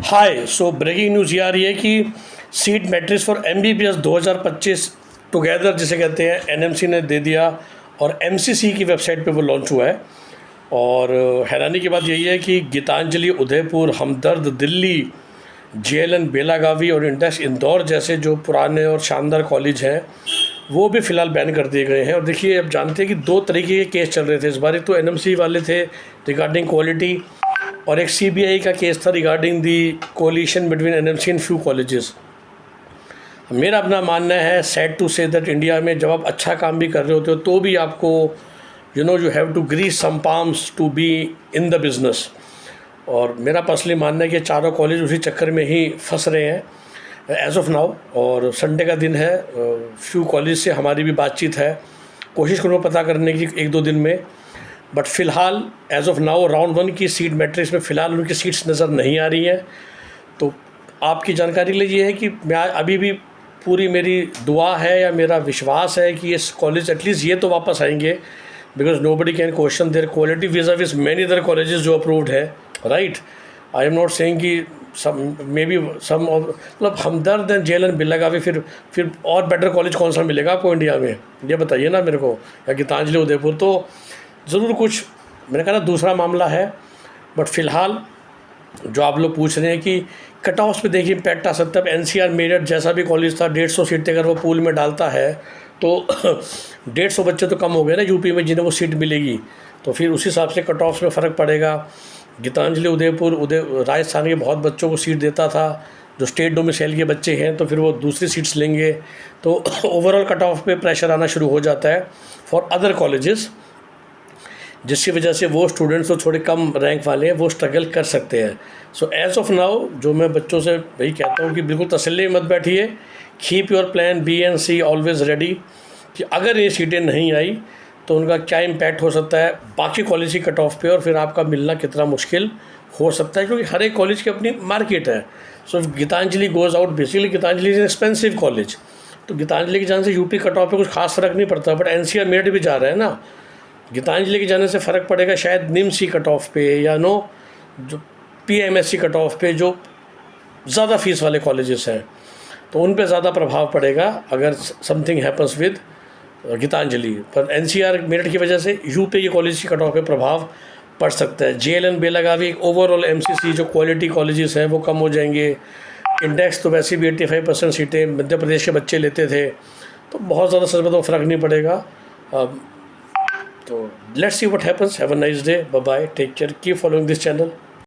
हाय सो breaking news ये आ रही है कि seat matrix for MBBS 2025 together जिसे कहते हैं एनएमसी ने दे दिया और एमसीसी की वेबसाइट पे वो लॉन्च हुआ है। और हैरानी की बात यही है कि गीतांजलि उदयपुर, हमदर्द दिल्ली, जेएलएन बेलागावी और इंडेक्स इंदौर जैसे जो पुराने और शानदार कॉलेज हैं वो भी फ़िलहाल बैन कर दिए गए हैं। और देखिए, अब जानते हैं कि दो तरीके के केस चल रहे थे इस बार। एक तो एनएमसी वाले थे रिगार्डिंग क्वालिटी, और एक सीबीआई का केस था regarding the collision between NMC and few colleges. मेरा अपना मानना है, sad to say that India में जब आप अच्छा काम भी कर रहे होते हो तो भी आपको you have to grease some palms to be in the business. और मेरा पर्सनली मानना है कि चारों कॉलेज उसी चक्कर में ही फंस रहे हैं एज़ ऑफ नाउ। और संडे का दिन है, फ्यू कॉलेज से हमारी भी बातचीत है, कोशिश करूँगा पता करने की एक दो दिन में। बट फ़िलहाल एज़ ऑफ नाउ राउंड 1 की सीट मैट्रिक्स में फ़िलहाल उनकी सीट्स नज़र नहीं आ रही हैं। तो आपकी जानकारी के लिए ये है कि मैं अभी भी पूरी मेरी दुआ है या मेरा विश्वास है कि इस कॉलेज एटलीस्ट ये तो वापस आएंगे, because nobody can question there quality विज़ many other colleges जो अप्रूव्ड है, right. I am not saying कि सम मे बी सम मतलब हमदर्द एंड जेएलएन बेलागावी फिर और बेटर कॉलेज कौन सा मिलेगा आपको इंडिया में, ये बताइए ना मेरे को। या गीतांजलि उदयपुर तो ज़रूर कुछ, मैंने कहा ना, दूसरा मामला है। बट फ़िलहाल जो आप लोग पूछ रहे हैं कि कट ऑफ्स पे देखिए इम्पैक्ट आ सकता है। एनसीआर मेरठ जैसा भी कॉलेज था, 150 सीटें अगर वो पूल में डालता है तो 150 बच्चे तो कम हो गए ना यूपी में जिन्हें वो सीट मिलेगी। तो फिर उस हिसाब से कट ऑफ्स में फ़र्क पड़ेगा। गीतांजलि उदयपुर राजस्थान के बहुत बच्चों को सीट देता था जो स्टेट डोमिसाइल के बच्चे हैं, तो फिर वो दूसरी सीट्स लेंगे तो ओवरऑल कट ऑफ पे प्रेशर आना शुरू हो जाता है फॉर अदर कॉलेजेस, जिसकी वजह से वो स्टूडेंट्स जो थोड़े कम रैंक वाले हैं वो स्ट्रगल कर सकते हैं। सो एज़ ऑफ नाउ जो मैं बच्चों से वही कहता हूँ कि बिल्कुल तसल्ली मत बैठिए, keep your plan B and C always ready, कि अगर ये सीटें नहीं आई तो उनका क्या इम्पैक्ट हो सकता है बाकी कॉलेज की कट ऑफ पे, और फिर आपका मिलना कितना मुश्किल हो सकता है, क्योंकि हर एक कॉलेज की अपनी मार्केट है। So Gitanjali goes out, basically Gitanjali is expensive college, तो गीतांजलि की जाने से यूपी कट ऑफ पे कुछ खास फ़र्क नहीं पड़ता। बट एनसीआर मेरठ भी जा रहे हैं ना, गीतांजलि के जाने से फ़र्क पड़ेगा शायद निम्स की कट ऑफ पे या जो पीएमएससी कट ऑफ पे जो ज़्यादा फीस वाले कॉलेजेस हैं, तो उन पे ज़्यादा प्रभाव पड़ेगा अगर समथिंग हैपन्स विद गीतांजलि। पर एनसीआर मेरठ की वजह से यूपी के कॉलेज की कट ऑफ पे प्रभाव पड़ सकता है। जेएलएन बेलागावी ओवरऑल एमसीसी जो क्वालिटी कॉलेजेस हैं वो कम हो जाएंगे। इंडेक्स तो वैसे भी 85% सीटें मध्य प्रदेश के बच्चे लेते थे, तो बहुत ज़्यादा सच में तो फ़र्क नहीं पड़ेगा। तो let's see what happens. Have a nice day, bye bye, take care, keep following this channel.